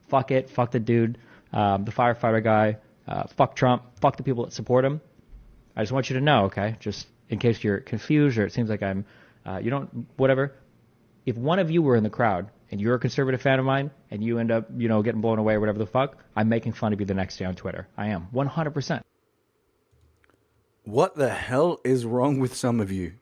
Fuck it. Fuck the dude, the firefighter guy. Fuck Trump. Fuck the people that support him. I just want you to know, okay? Just in case you're confused or it seems like I'm, whatever. If one of you were in the crowd and you're a conservative fan of mine and you end up, getting blown away or whatever the fuck, I'm making fun of you the next day on Twitter. I am. 100%. What the hell is wrong with some of you?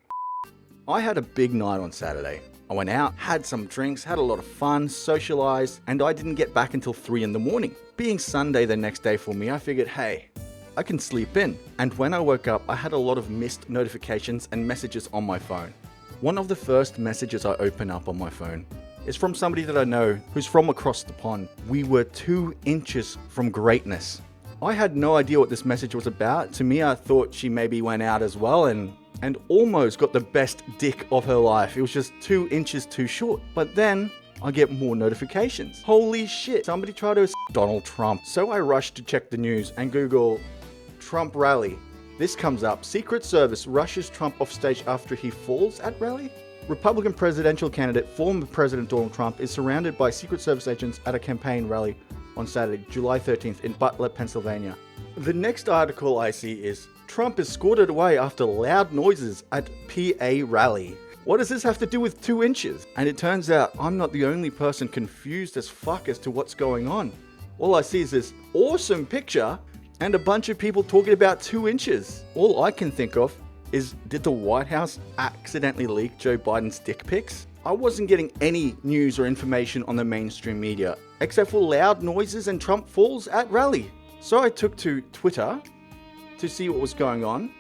I had a big night on Saturday. I went out, had some drinks, had a lot of fun, socialized, and I didn't get back until 3 in the morning. Being Sunday the next day for me, I figured, hey, I can sleep in. And when I woke up, I had a lot of missed notifications and messages on my phone. One of the first messages I open up on my phone is from somebody that I know who's from across the pond. We were 2 inches from greatness. I had no idea what this message was about. To me, I thought she maybe went out as well and almost got the best dick of her life. It was just 2 inches too short. But then I get more notifications. Holy shit, somebody tried to Donald Trump. So I rushed to check the news and Google Trump rally. This comes up. Secret Service rushes Trump off stage after he falls at rally. Republican presidential candidate, former President Donald Trump, is surrounded by Secret Service agents at a campaign rally on Saturday, July 13th in Butler, Pennsylvania. The next article I see is Trump is escorted away after loud noises at PA rally. What does this have to do with 2 inches? And it turns out I'm not the only person confused as fuck as to what's going on. All I see is this awesome picture and a bunch of people talking about 2 inches. All I can think of is, did the White House accidentally leak Joe Biden's dick pics? I wasn't getting any news or information on the mainstream media, except for loud noises and Trump falls at rally. So I took to Twitter to see what was going on,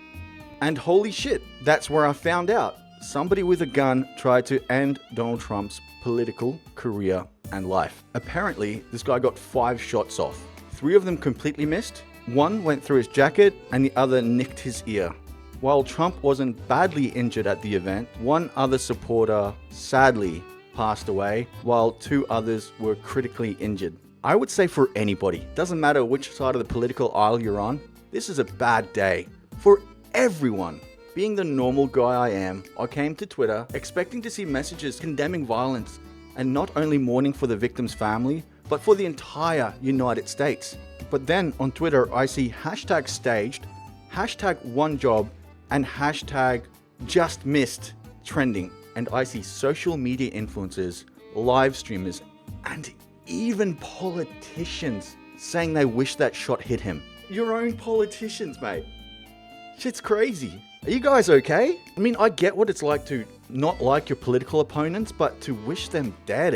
and holy shit, that's where I found out. Somebody with a gun tried to end Donald Trump's political career and life. Apparently, this guy got 5 shots off. 3 of them completely missed. 1 went through his jacket and the other nicked his ear. While Trump wasn't badly injured at the event, 1 other supporter sadly passed away, while 2 others were critically injured. I would say for anybody, doesn't matter which side of the political aisle you're on, this is a bad day for everyone. Being the normal guy I am, I came to Twitter expecting to see messages condemning violence and not only mourning for the victim's family, but for the entire United States. But then on Twitter, I see hashtag staged, hashtag one job, and hashtag just missed trending. And I see social media influencers, live streamers, and even politicians saying they wish that shot hit him. Your own politicians, mate. Shit's crazy. Are you guys okay? I mean, I get what it's like to not like your political opponents, but to wish them dead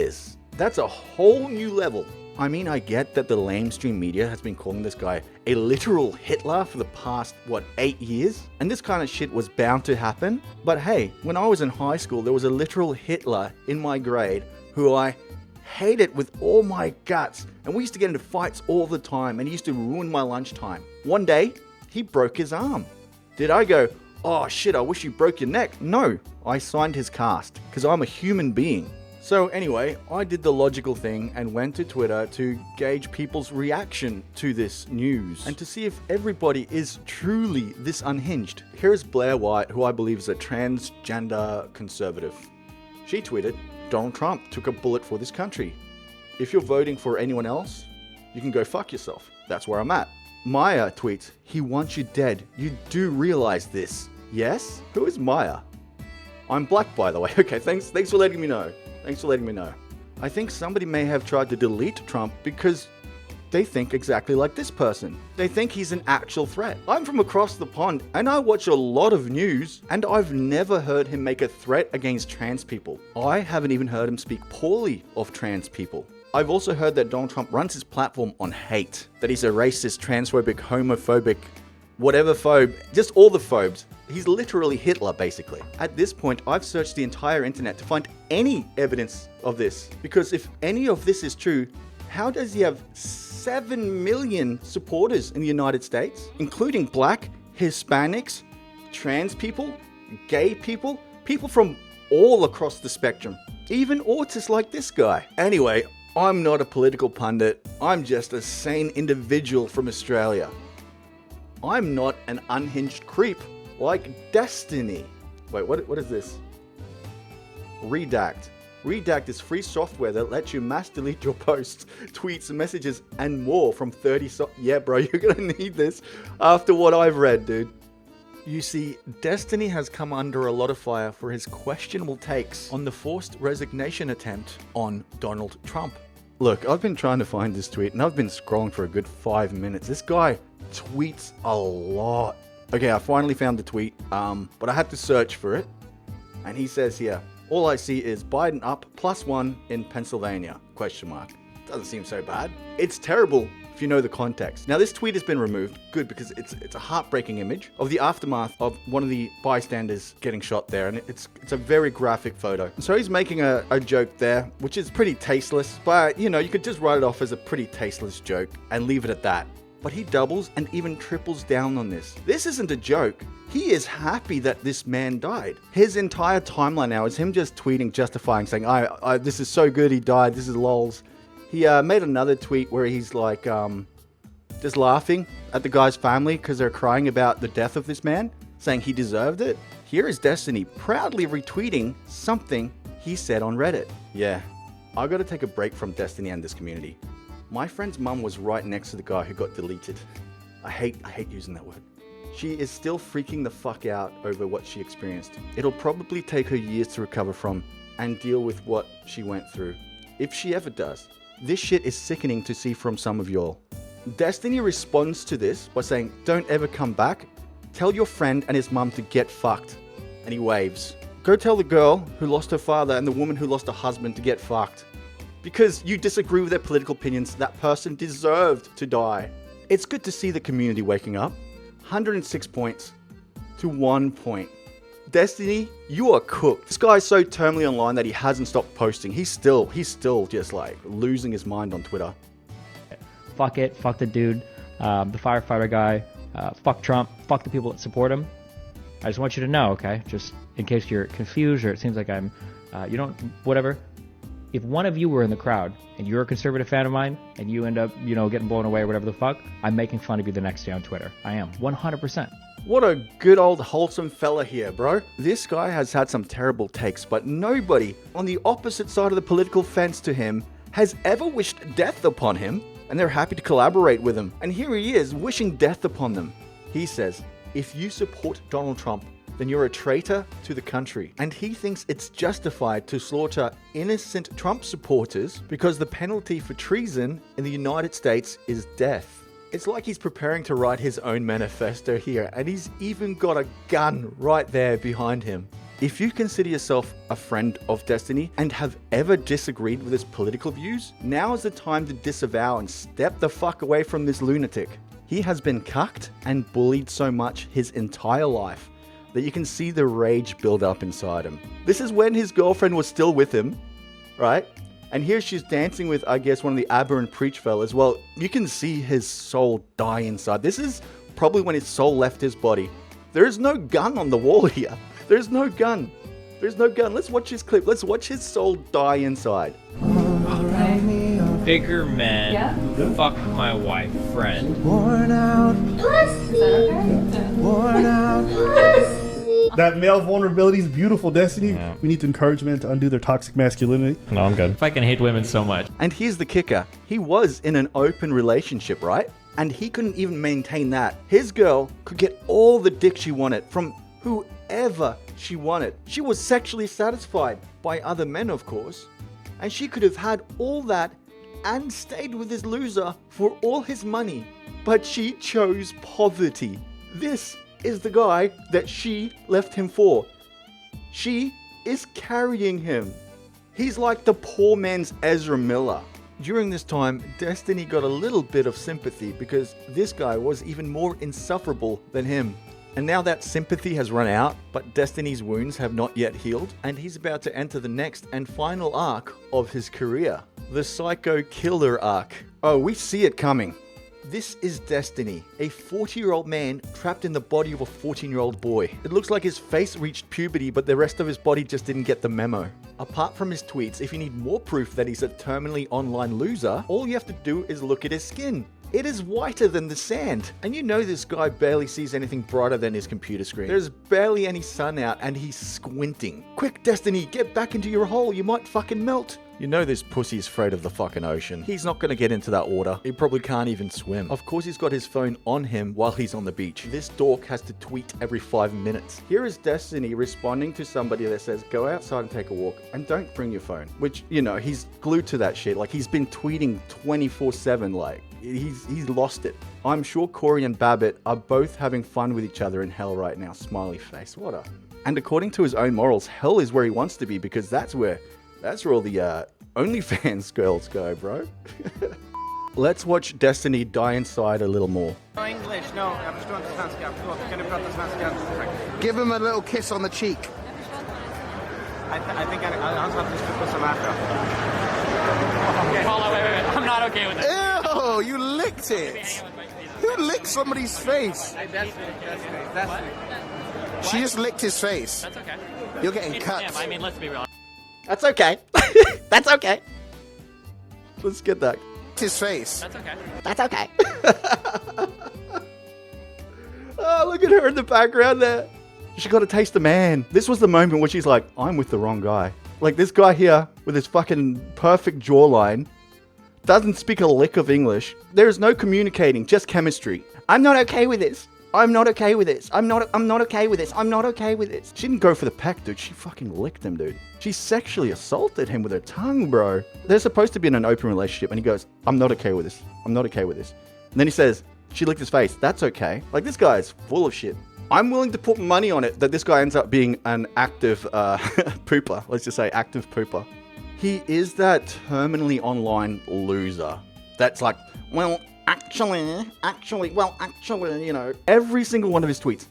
that's a whole new level. I mean, I get that the lamestream media has been calling this guy a literal Hitler for the past, 8 years? And this kind of shit was bound to happen. But hey, when I was in high school, there was a literal Hitler in my grade who I hated with all my guts. And we used to get into fights all the time and he used to ruin my lunchtime. One day, he broke his arm. Did I go, oh shit, I wish you broke your neck? No, I signed his cast because I'm a human being. So anyway, I did the logical thing and went to Twitter to gauge people's reaction to this news and to see if everybody is truly this unhinged. Here's Blair White, who I believe is a transgender conservative. She tweeted, Donald Trump took a bullet for this country. If you're voting for anyone else, you can go fuck yourself. That's where I'm at. Maya tweets, he wants you dead. You do realize this. Yes? Who is Maya? I'm black, by the way. Okay, thanks for letting me know. Thanks for letting me know. I think somebody may have tried to delete Trump because they think exactly like this person. They think he's an actual threat. I'm from across the pond and I watch a lot of news and I've never heard him make a threat against trans people. I haven't even heard him speak poorly of trans people. I've also heard that Donald Trump runs his platform on hate, that he's a racist, transphobic, homophobic, whatever phobe, just all the phobes. He's literally Hitler, basically. At this point, I've searched the entire internet to find any evidence of this. Because if any of this is true, how does he have 7 million supporters in the United States, including black, Hispanics, trans people, gay people, people from all across the spectrum, even autists like this guy? Anyway, I'm not a political pundit. I'm just a sane individual from Australia. I'm not an unhinged creep like Destiny. Wait, what is this? Redact. Redact is free software that lets you mass delete your posts, tweets, messages, and more from 30 Yeah, bro, you're gonna need this after what I've read, dude. You see, Destiny has come under a lot of fire for his questionable takes on the forced resignation attempt on Donald Trump. Look, I've been trying to find this tweet and I've been scrolling for a good 5 minutes. This guy tweets a lot. Okay, I finally found the tweet, but I had to search for it. And he says here, all I see is Biden up +1 in Pennsylvania, ? Doesn't seem so bad. It's terrible if you know the context. Now this tweet has been removed, good, because it's a heartbreaking image of the aftermath of one of the bystanders getting shot there, and it's a very graphic photo. So he's making a joke there, which is pretty tasteless, but you know, you could just write it off as a pretty tasteless joke and leave it at that. But he doubles and even triples down on this. This isn't a joke. He is happy that this man died. His entire timeline now is him just tweeting, justifying, saying, this is so good he died, this is lols. He made another tweet where he's like, just laughing at the guy's family because they're crying about the death of this man, saying he deserved it. Here is Destiny proudly retweeting something he said on Reddit. Yeah, I gotta take a break from Destiny and this community. My friend's mum was right next to the guy who got deleted. I hate using that word. She is still freaking the fuck out over what she experienced. It'll probably take her years to recover from and deal with what she went through, if she ever does. This shit is sickening to see from some of y'all. Destiny responds to this by saying, don't ever come back. Tell your friend and his mum to get fucked. And he waves. Go tell the girl who lost her father and the woman who lost her husband to get fucked. Because you disagree with their political opinions, that person deserved to die. It's good to see the community waking up. 106 points to 1 point. Destiny, you are cooked. This guy's so terminally online that he hasn't stopped posting. He's still just like losing his mind on Twitter. Fuck it, fuck the dude, the firefighter guy, fuck Trump, fuck the people that support him. I just want you to know, okay, just in case you're confused or it seems like I'm, whatever. If one of you were in the crowd and you're a conservative fan of mine and you end up, getting blown away or whatever the fuck, I'm making fun of you the next day on Twitter. I am, 100%. What a good old wholesome fella here, bro. This guy has had some terrible takes, but nobody on the opposite side of the political fence to him has ever wished death upon him, and they're happy to collaborate with him. And here he is, wishing death upon them. He says, if you support Donald Trump, then you're a traitor to the country. And he thinks it's justified to slaughter innocent Trump supporters because the penalty for treason in the United States is death. It's like he's preparing to write his own manifesto here, and he's even got a gun right there behind him. If you consider yourself a friend of Destiny and have ever disagreed with his political views, now is the time to disavow and step the fuck away from this lunatic. He has been cucked and bullied so much his entire life that you can see the rage build up inside him. This is when his girlfriend was still with him, right? And here she's dancing with, I guess, one of the Aberrant Preach fellas. Well, you can see his soul die inside. This is probably when his soul left his body. There is no gun on the wall here. There's no gun. There's no gun. Let's watch his clip. Let's watch his soul die inside. Bigger men, fuck my wife, friend. Worn out. Is that okay? Worn out. That male vulnerability is beautiful, Destiny. Yeah. We need to encourage men to undo their toxic masculinity. No, I'm good. If I can hate women so much. And here's the kicker. He was in an open relationship, right? And he couldn't even maintain that. His girl could get all the dick she wanted from whoever she wanted. She was sexually satisfied by other men, of course. And she could have had all that and stayed with this loser for all his money. But she chose poverty. This is the guy that she left him for. She is carrying him. He's like the poor man's Ezra Miller. During this time, Destiny got a little bit of sympathy because this guy was even more insufferable than him. And now that sympathy has run out, but Destiny's wounds have not yet healed, and he's about to enter the next and final arc of his career. The Psycho Killer arc. Oh, we see it coming. This is Destiny, a 40-year-old man trapped in the body of a 14-year-old boy. It looks like his face reached puberty, but the rest of his body just didn't get the memo. Apart from his tweets, if you need more proof that he's a terminally online loser, all you have to do is look at his skin. It is whiter than the sand. And you know this guy barely sees anything brighter than his computer screen. There's barely any sun out and he's squinting. Quick, Destiny, get back into your hole. You might fucking melt. You know this pussy's afraid of the fucking ocean. He's not gonna get into that water. He probably can't even swim. Of course he's got his phone on him while he's on the beach. This dork has to tweet every 5 minutes. Here is Destiny responding to somebody that says, go outside and take a walk and don't bring your phone. Which, you know, he's glued to that shit. Like, he's been tweeting 24/7, like, he's lost it. I'm sure Corey and Babbitt are both having fun with each other in hell right now. Smiley face. What a... And according to his own morals, hell is where he wants to be, because that's where all the OnlyFans girls go, bro. Let's watch Destiny die inside a little more. No English, no. Jag förstår inte svenska. Förlåt, kan du prata svenska? Tack. Give him a little kiss on the cheek. I think I'll have to put some after. Okay, hold on, wait. I'm not okay with it. Ew, you licked it. Who licked somebody's face? That's me. She just licked his face. That's okay. You're getting It's cut. him. I mean, let's be real. That's okay. That's okay. Let's get that. His face. That's okay. That's okay. Oh, look at her in the background there. She got a taste of man. This was the moment where she's like, I'm with the wrong guy. Like, this guy here with his fucking perfect jawline doesn't speak a lick of English. There is no communicating, just chemistry. I'm not okay with this. I'm not okay with this. I'm not okay with this. I'm not okay with this. She didn't go for the peck, dude. She fucking licked him, dude. She sexually assaulted him with her tongue, bro. They're supposed to be in an open relationship, and he goes, I'm not okay with this. I'm not okay with this. And then he says, she licked his face. That's okay. Like, this guy is full of shit. I'm willing to put money on it that this guy ends up being an active pooper. Let's just say active pooper. He is that terminally online loser. That's like, well, actually, you know, every single one of his tweets.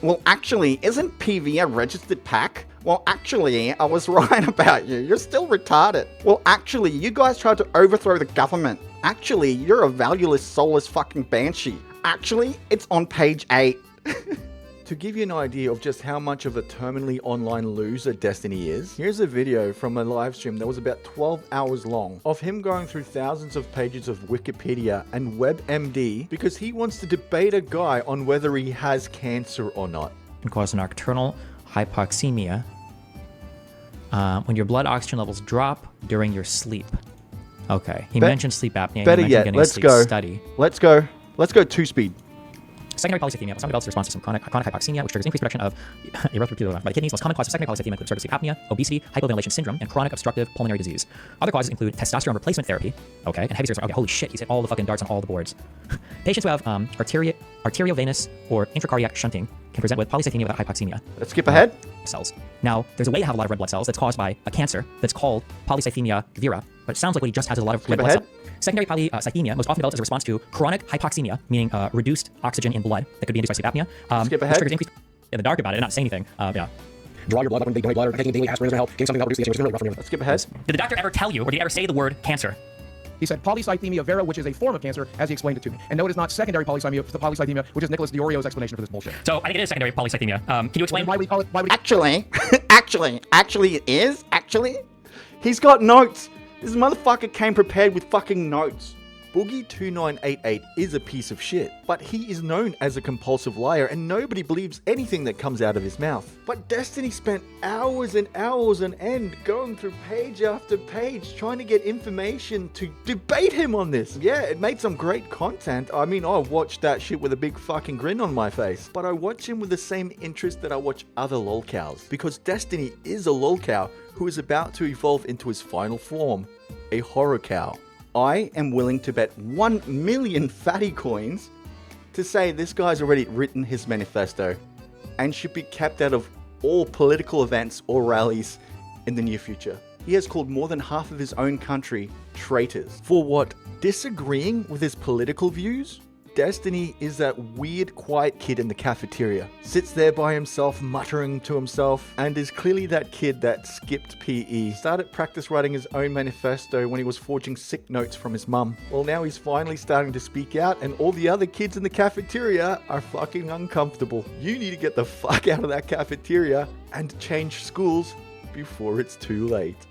Well, actually, isn't PV a registered pack? Well, actually, I was right about you. You're still retarded. Well, actually, you guys tried to overthrow the government. Actually, you're a valueless, soulless fucking banshee. Actually, it's on page 8. To give you an idea of just how much of a terminally online loser Destiny is, here's a video from a live stream that was about 12 hours long of him going through thousands of pages of Wikipedia and WebMD because he wants to debate a guy on whether he has cancer or not. Can cause nocturnal hypoxemia when your blood oxygen levels drop during your sleep. Okay, he mentioned sleep apnea. Better he yet, getting let's a sleep go. Study. Let's go 2-speed. Secondary polycythemia. Some develops a response to some chronic hypoxemia, which triggers increased production of erythropoietin by the kidneys. Most common cause of secondary polycythemia include obstructive sleep apnea, obesity, hypoventilation syndrome, and chronic obstructive pulmonary disease. Other causes include testosterone replacement therapy, okay, and heavy surgery. Okay, holy shit, he's hit all the fucking darts on all the boards. Patients who have arteriovenous or intracardiac shunting can present with polycythemia without hypoxemia. Let's skip ahead. Cells. Now, there's a way to have a lot of red blood cells that's caused by a cancer that's called polycythemia vera, but it sounds like what he just has a lot of red blood cells. Secondary polycythemia most often develops as a response to chronic hypoxemia, meaning reduced oxygen in blood that could be induced by sleep apnea. Skip ahead. Which triggers increased in the dark about it and not say anything. Yeah. Draw your blood up when they donate blood or taking daily aspirin to help. Gain something that will reduce the really rough from Let's skip ahead. Did the doctor ever tell you, or did he ever say the word cancer? He said polycythemia vera, which is a form of cancer, as he explained it to me. And no, it is not secondary polycythemia, which is Nicholas Diorio's explanation for this bullshit. So I think it is secondary polycythemia. Can you explain? Why would he call it? Actually, it is. He's got notes. This motherfucker came prepared with fucking notes. Boogie2988 is a piece of shit, but he is known as a compulsive liar and nobody believes anything that comes out of his mouth. But Destiny spent hours and hours on end going through page after page trying to get information to debate him on this. Yeah, it made some great content. I mean, I watched that shit with a big fucking grin on my face, but I watch him with the same interest that I watch other lolcows, because Destiny is a lolcow who is about to evolve into his final form, a horror cow. I am willing to bet 1 million fatty coins to say this guy's already written his manifesto and should be kept out of all political events or rallies in the near future. He has called more than half of his own country traitors. For what? Disagreeing with his political views? Destiny is that weird, quiet kid in the cafeteria. Sits there by himself, muttering to himself, and is clearly that kid that skipped PE. Started practice writing his own manifesto when he was forging sick notes from his mum. Well, now he's finally starting to speak out, and all the other kids in the cafeteria are fucking uncomfortable. You need to get the fuck out of that cafeteria and change schools before it's too late.